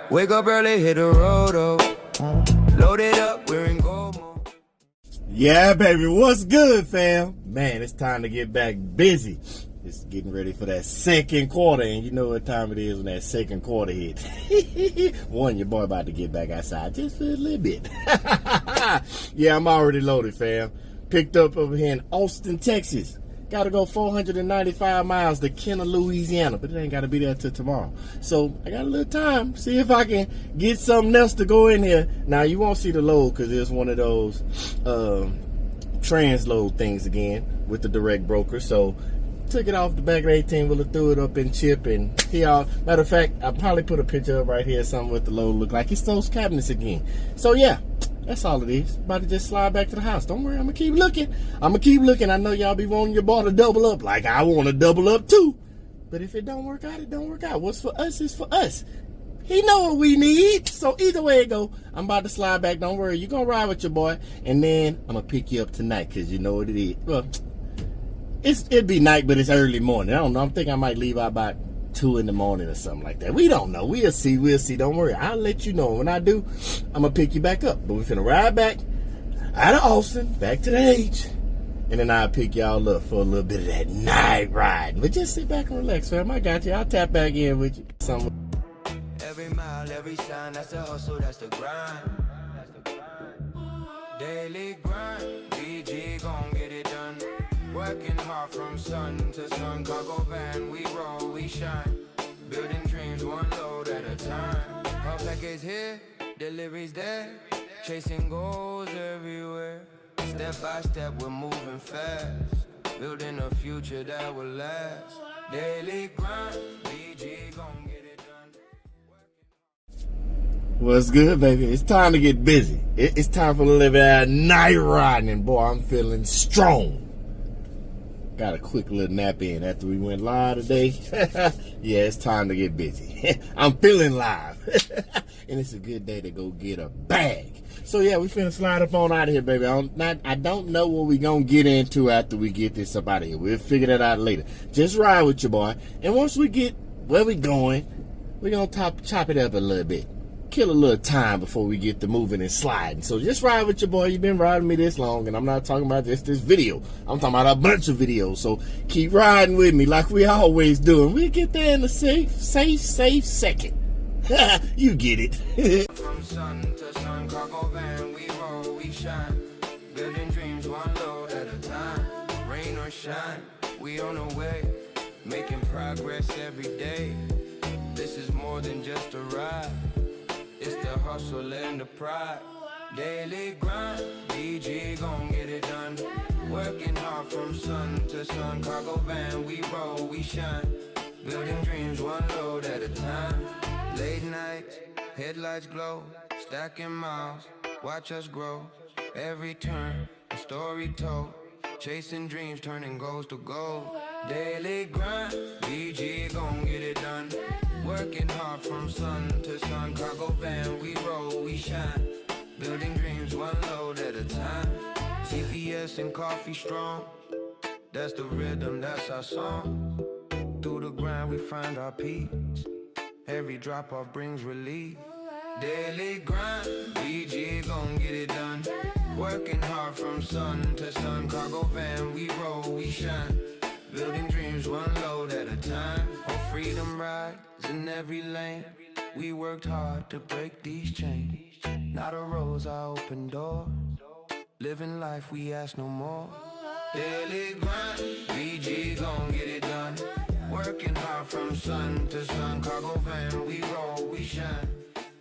Wake up early, hit the road, load it up, we're in go mode. Yeah, baby, what's good, fam? Man, it's time to get back busy. It's getting ready for that second quarter, and you know what time it is when that second quarter hits. One, your boy about to get back outside just for a little bit. Yeah, I'm already loaded, fam. Picked up over here in Austin, Texas. Got to go 495 miles to Kenner, Louisiana, but it ain't got to be there till tomorrow. So I got a little time. See if I can get something else to go in here. Now, you won't see the load because it's one of those transload things again with the direct broker. So took it off the back of the 18-wheeler, threw it up in chip, and matter of fact, I'll probably put a picture up right here, something what the load look like. It's those cabinets again. So yeah, that's all it is. About to just slide back to the house. Don't worry, I'm gonna keep looking. I know y'all be wanting your boy to double up, like I want to double up too. But if it don't work out, it don't work out. What's for us is for us. He know what we need. So either way it go, I'm about to slide back. Don't worry, you gonna ride with your boy, and then I'm gonna pick you up tonight, cause you know what it is. Well, it'd be night, but it's early morning. I don't know. I'm thinking I might leave out about 2 in the morning or something like that. We don't know. We'll see. Don't worry. I'll let you know. When I do, I'm going to pick you back up. But we're finna ride back out of Austin, back to the H, and then I'll pick y'all up for a little bit of that night ride. But just sit back and relax, fam. I got you. I'll tap back in with you. Every mile, every sign, that's the hustle, that's the grind. Daily grind, BG gon' get it done. Working hard from sun to sun, cargo van, we roll, we shine. Building dreams one load at a time. Our package here, deliveries there. Chasing goals everywhere. Step by step, we're moving fast. Building a future that will last. Daily grind, BG gon' get it done. What's good, baby? It's time to get busy. It's time for a little bit of night riding, and boy, I'm feeling strong. Got a quick little nap in after we went live today. Yeah, it's time to get busy. I'm feeling live. And it's a good day to go get a bag. So yeah, we finna slide up on out of here, baby. I don't know what we gonna get into after we get this up out of here. We'll figure that out later. Just ride with your boy. And once we get where we going, we're gonna chop it up a little bit. Kill a little time before we get to moving and sliding. So just ride with your boy. You've been riding me this long, and I'm not talking about just this video. I'm talking about a bunch of videos. So keep riding with me like we always do, and we'll get there in a safe second. You get it. From sun to sun, cargo van, we roll, we shine. Building dreams one load at a time. Rain or shine, we on the way. Making progress every day. This is more than just a ride. It's the hustle and the pride. Daily grind, BG gon' get it done. Working hard from sun to sun. Cargo van, we roll, we shine. Building dreams one load at a time. Late nights, headlights glow. Stacking miles, watch us grow. Every turn, a story told. Chasing dreams, turning goals to gold. Daily grind, BG gon' get it done. Working hard from sun to sun. Cargo van, we roll, we shine. Building dreams one load at a time. CPS and coffee strong. That's the rhythm, that's our song. Through the grind we find our peace. Every drop off brings relief. Daily grind, BG gon' get it done. Working hard from sun to sun. Cargo van, we roll, we shine. Building dreams one load at a time. On freedom rides in every lane. We worked hard to break these chains. Not a rose, our open door. Living life, we ask no more. Daily grind, BG gon' get it done. Working hard from sun to sun. Cargo van, we roll, we shine.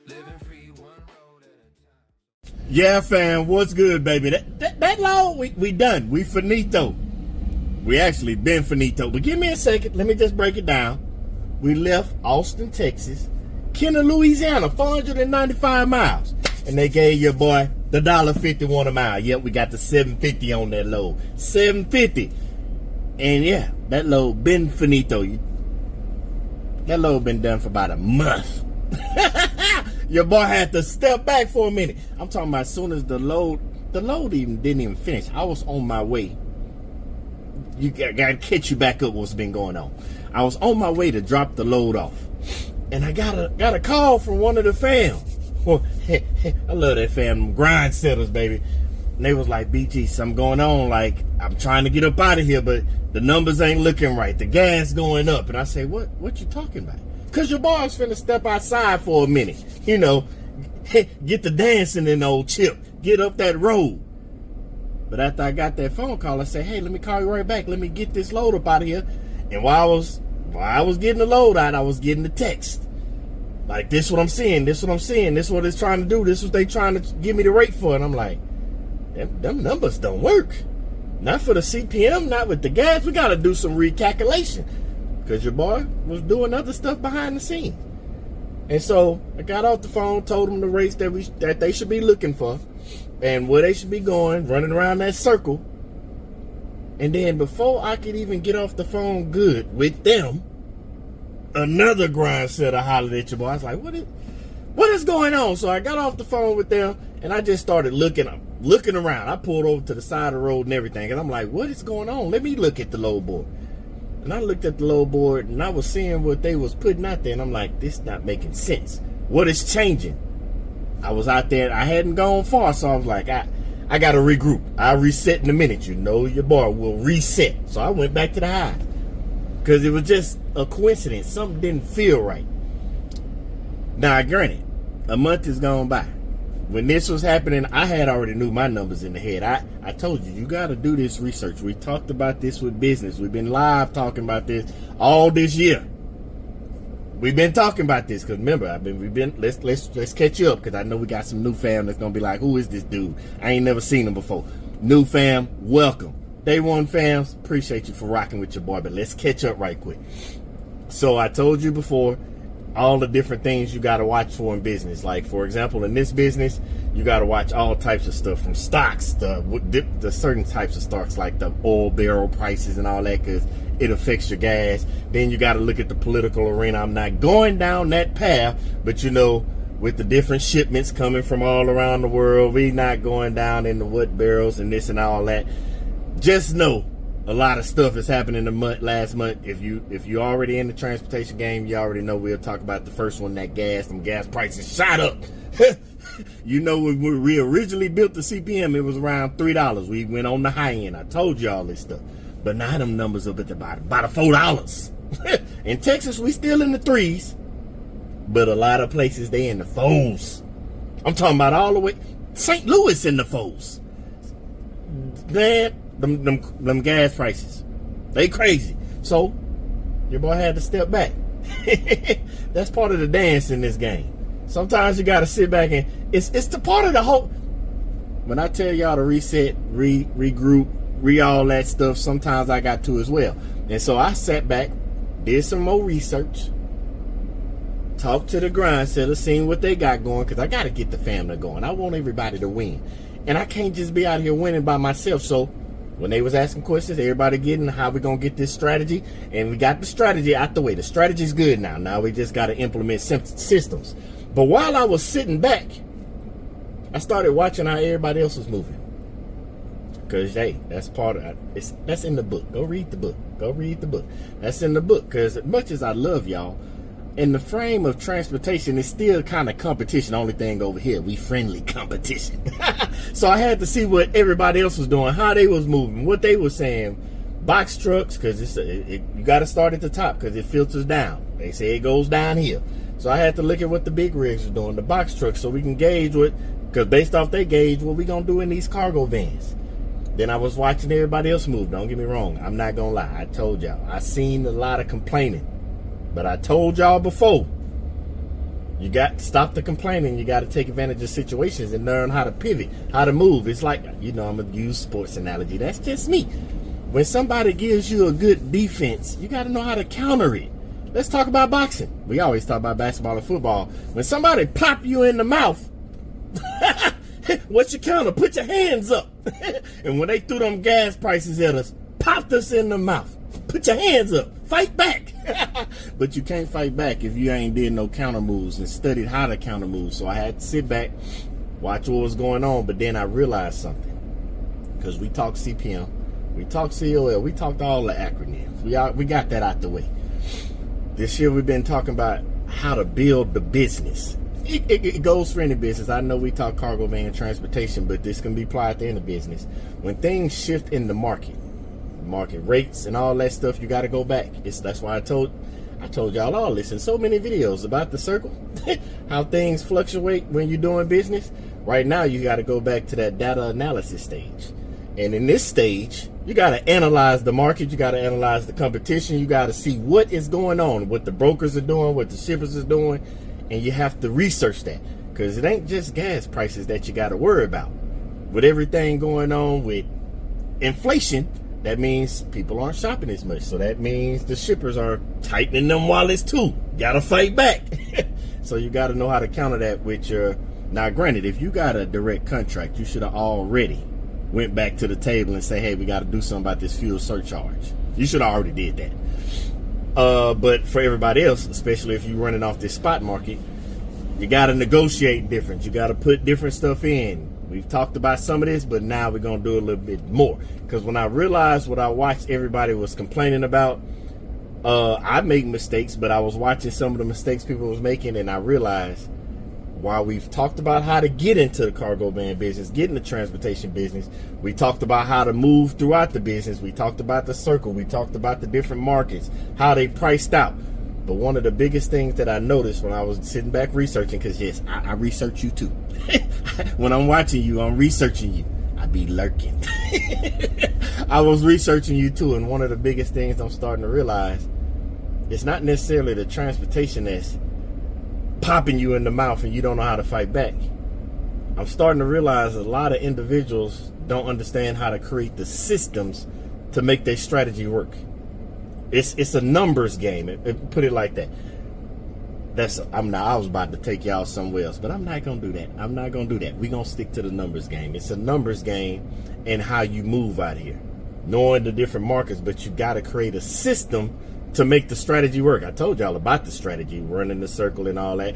Living free one road at a time. Yeah, fam, what's good, baby? That load, we done. We finito. We actually been finito, but give me a second. Let me just break it down. We left Austin, Texas, Kenner, Louisiana, 495 miles. And they gave your boy the $1.51 a mile. Yep, we got the $7.50 on that load. $7.50. And yeah, that load been finito. That load been done for about a month. Your boy had to step back for a minute. I'm talking about as soon as the load didn't even finish. I was on my way. You gotta catch you back up what's been going on. I was on my way to drop the load off. And I got a call from one of the fam. Well, I love that fam, grind setters, baby. And they was like, BG, something going on. Like, I'm trying to get up out of here, but the numbers ain't looking right. The gas going up. And I say, what you talking about? Because your boy's finna step outside for a minute. You know, get the dancing in old Chip. Get up that road. But after I got that phone call, I said, hey, let me call you right back. Let me get this load up out of here. And while I was getting the load out, I was getting the text. Like, this what I'm seeing. This what I'm seeing. This what it's trying to do. This what they trying to give me the rate for. And I'm like, them numbers don't work. Not for the CPM, not with the gas. We got to do some recalculation. Because your boy was doing other stuff behind the scenes. And so I got off the phone, told them the rates that they should be looking for and where they should be going, running around that circle. And then before I could even get off the phone good with them, another grind setter hollered at your boy. I was like, what is going on? So I got off the phone with them and I just started looking around. I pulled over to the side of the road and everything. And I'm like, what is going on? Let me look at the load board. And I looked at the load board and I was seeing what they was putting out there. And I'm like, this not making sense. What is changing? I was out there. I hadn't gone far. So I was like, I got to regroup. I'll reset in a minute. You know, your boy will reset. So I went back to the high. Because it was just a coincidence. Something didn't feel right. Now, granted, a month has gone by. When this was happening, I had already knew my numbers in the head. I told you got to do this research. We talked about this with business. We've been live talking about this all this year. We've been talking about this because remember, let's catch you up because I know we got some new fam that's gonna be like, who is this dude? I ain't never seen him before. New fam, welcome. Day one fams, appreciate you for rocking with your boy, but let's catch up right quick. So I told you before, all the different things you got to watch for in business. Like, for example, in this business, you got to watch all types of stuff from stocks, the certain types of stocks like the oil barrel prices and all that because it affects your gas. Then you got to look at the political arena. I'm not going down that path, but you know, with the different shipments coming from all around the world, we not going down into what barrels and this and all that. Just know a lot of stuff is happening last month. If you already in the transportation game, you already know we'll talk about the first one, that them gas prices shot up. You know, when we originally built the CPM, it was around $3. We went on the high end. I told you all this stuff. But now them numbers up at the bottom, about $4. In Texas, we still in the threes. But a lot of places, they in the fours. I'm talking about all the way. St. Louis in the fours. Man, them gas prices, they crazy. So your boy had to step back. That's part of the dance in this game. Sometimes you got to sit back and it's the part of the whole. When I tell y'all to reset, regroup, all that stuff, sometimes I got to as well. And so I sat back, did some more research, talked to the grind setters, seen what they got going, because I got to get the family going. I want everybody to win. And I can't just be out here winning by myself. So when they was asking questions, everybody getting how we going to get this strategy. And we got the strategy out the way. The strategy's good now. Now we just got to implement systems. But while I was sitting back, I started watching how everybody else was moving. Because, hey, that's part of it. That's in the book. Go read the book. That's in the book. Because as much as I love y'all, in the frame of transportation, it's still kind of competition. Only thing over here, we friendly competition. So I had to see what everybody else was doing, how they was moving, what they were saying. Box trucks, because you got to start at the top because it filters down. They say it goes down here. So I had to look at what the big rigs are doing, the box trucks, so we can gauge because based off they gauge, what we going to do in these cargo vans. Then I was watching everybody else move. Don't get me wrong. I'm not going to lie. I told y'all. I seen a lot of complaining. But I told y'all before, you got to stop the complaining. You got to take advantage of situations and learn how to pivot, how to move. It's like, I'm going to use sports analogy. That's just me. When somebody gives you a good defense, you got to know how to counter it. Let's talk about boxing. We always talk about basketball and football. When somebody pop you in the mouth, what's your counter? Put your hands up. And when they threw them gas prices at us, popped us in the mouth. Put your hands up. Fight back. But you can't fight back if you ain't did no counter moves and studied how to counter moves. So I had to sit back, watch what was going on. But then I realized something. Because we talked CPM, we talked COL, we talked all the acronyms. We got that out the way. This year we've been talking about how to build the business. It goes for any business. I know we talk cargo van transportation, but this can be applied to any business. When things shift in the market rates and all that stuff, you got to go back. That's why I told y'all all this in so many videos about the circle, how things fluctuate when you're doing business. Right now, you got to go back to that data analysis stage. And in this stage, you got to analyze the market. You got to analyze the competition. You got to see what is going on, what the brokers are doing, what the shippers are doing. And you have to research that, because it ain't just gas prices that you got to worry about. With everything going on with inflation, that means people aren't shopping as much. So that means the shippers are tightening them wallets too. Got to fight back. So you got to know how to counter that with your... Now, granted, if you got a direct contract, you should have already went back to the table and say, hey, we got to do something about this fuel surcharge. You should have already did that. But for everybody else, especially if you're running off this spot market, you got to negotiate different. You got to put different stuff in. We've talked about some of this, but now we're going to do a little bit more. Because when I realized what I watched everybody was complaining about, I make mistakes, but I was watching some of the mistakes people was making, and I realized while we've talked about how to get into the cargo van business, get in the transportation business, we talked about how to move throughout the business, we talked about the circle, we talked about the different markets, how they priced out. But one of the biggest things that I noticed when I was sitting back researching, because yes, I research you too. When I'm watching you, I'm researching you. I be lurking. I was researching you too, and one of the biggest things I'm starting to realize, it's not necessarily the transportation that's popping you in the mouth and you don't know how to fight back. I'm starting to realize a lot of individuals don't understand how to create the systems to make their strategy work. It's a numbers game. Put it like that. I was about to take y'all somewhere else, but I'm not gonna do that. I'm not gonna do that. We're gonna stick to the numbers game. It's a numbers game and how you move out here, knowing the different markets, but you got to create a system to make the strategy work. I told y'all about the strategy, running the circle and all that.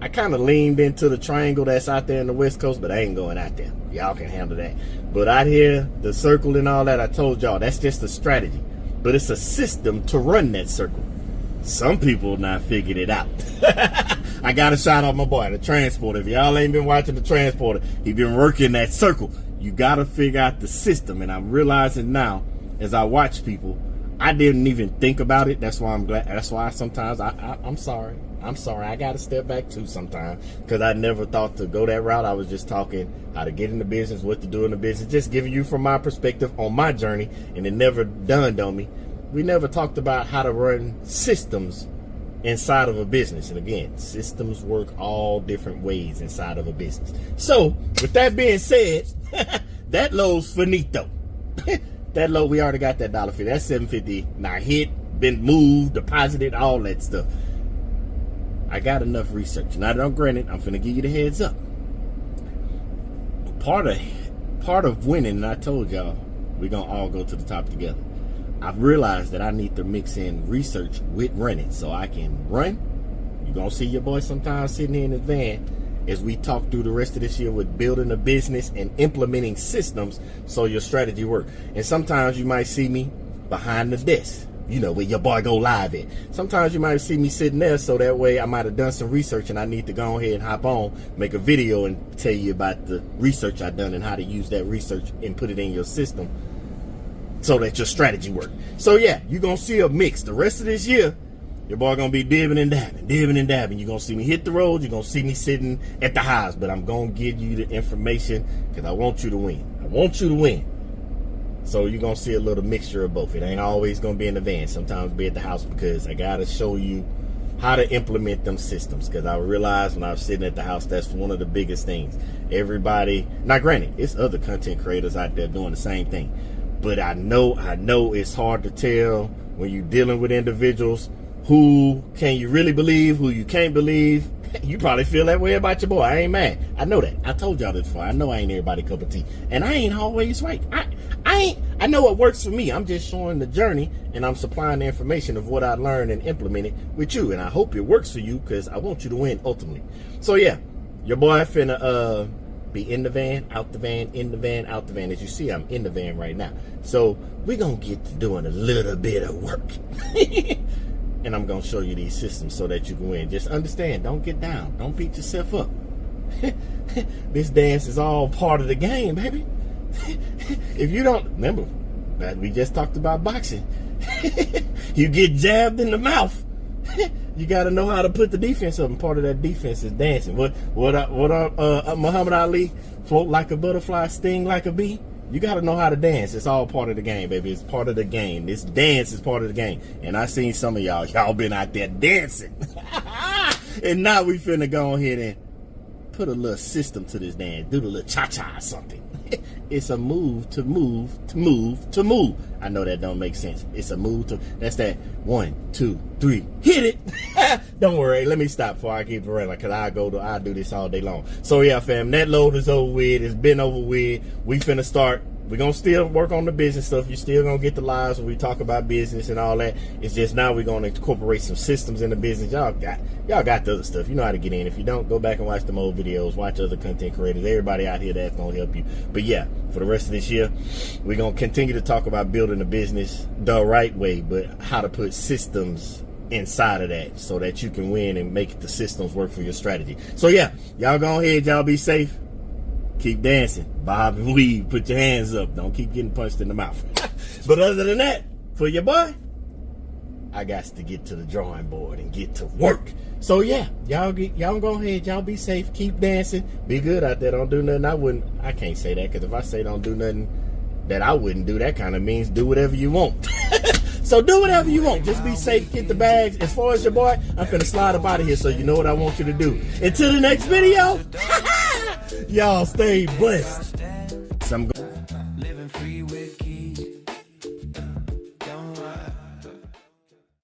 I kind of leaned into the triangle that's out there in the West Coast, but I ain't going out there. Y'all can handle that. But out here, the circle and all that, I told y'all, that's just a strategy. But it's a system to run that circle. Some people not figured it out. I got to shout out my boy, the transporter. If y'all ain't been watching the transporter, he been working that circle. You got to figure out the system. And I'm realizing now, as I watch people, I didn't even think about it. That's why I'm glad. That's why sometimes I'm sorry. I'm sorry. I got to step back too sometimes, because I never thought to go that route. I was just talking how to get in the business, what to do in the business, just giving you from my perspective on my journey. And it never dawned on me. We never talked about how to run systems inside of a business. And again, systems work all different ways inside of a business. So with that being said, that load's finito. That load, we already got that $1.50. That's $7.50. Now hit, been moved, deposited, all that stuff. I got enough research. Now that I'm granted, I'm finna give you the heads up. Part of winning, and I told y'all, we're gonna all go to the top together. I've realized that I need to mix in research with running, so I can run. You're gonna see your boy sometimes sitting here in his van as we talk through the rest of this year with building a business and implementing systems so your strategy work. And sometimes you might see me behind the desk, you know, where your boy go live at. Sometimes you might see me sitting there, so that way I might have done some research and I need to go ahead and hop on, make a video and tell you about the research I've done and how to use that research and put it in your system so that your strategy work. So yeah, you're gonna see a mix. The rest of this year, your boy gonna be dibbing and dabbing. You're gonna see me hit the road. You're gonna see me sitting at the highs, but I'm gonna give you the information because I want you to win. I want you to win. So you're gonna see a little mixture of both. It ain't always gonna be in the van. Sometimes be at the house, because I gotta show you how to implement them systems. Because I realized when I was sitting at the house, that's one of the biggest things. Everybody, now granted, it's other content creators out there doing the same thing, but I know it's hard to tell when you're dealing with individuals. Who can you really believe? Who you can't believe? You probably feel that way about your boy. I ain't mad. I know that. I told y'all this before. I know I ain't everybody's cup of tea, and I ain't always right. I know what works for me. I'm just showing the journey, and I'm supplying the information of what I learned and implemented with you. And I hope it works for you, because I want you to win ultimately. So yeah, your boy finna be in the van, out the van, in the van, out the van. As you see, I'm in the van right now. So we're gonna get to doing a little bit of work. and I'm gonna show you these systems so that you can win. Just understand, don't get down, don't beat yourself up. This dance is all part of the game, baby. If you don't remember that, we just talked about boxing. You get jabbed in the mouth. You got to know how to put the defense up, and part of that defense is dancing. What Muhammad Ali, float like a butterfly, sting like a bee. You got to know how to dance. It's all part of the game, baby. It's part of the game. This dance is part of the game. And I seen some of y'all been out there dancing. And now we finna go ahead and put a little system to this dance. Do the little cha-cha or something. It's a move to move to move to move. I know that don't make sense. It's a move to, that's that 1, 2, 3, hit it. Don't worry, let me stop before I keep it running, because I do this all day long. So yeah, fam, that load is over with. It's been over with. We finna start. We're gonna still work on the business stuff. You're still gonna get the lives when we talk about business and all that. It's just now we're gonna incorporate some systems in the business. Y'all got the other stuff. You know how to get in. If you don't, go back and watch them old videos. Watch other content creators. Everybody out here that's gonna help you. But yeah, for the rest of this year, we're gonna continue to talk about building a business the right way, but how to put systems inside of that so that you can win and make the systems work for your strategy. So yeah, y'all go ahead. Y'all be safe. Keep dancing, bob and weave, put your hands up. Don't keep getting punched in the mouth. But other than that, for your boy, I got to get to the drawing board and get to work. So yeah, y'all go ahead, y'all be safe, keep dancing, be good out there, don't do nothing I can't say that, because if I say don't do nothing that I wouldn't do, that kind of means do whatever you want. So do whatever you want, just be safe, get the bags. As far as your boy, I'm finna slide up out of here, so you know what I want you to do. Until the next video, y'all stay blessed.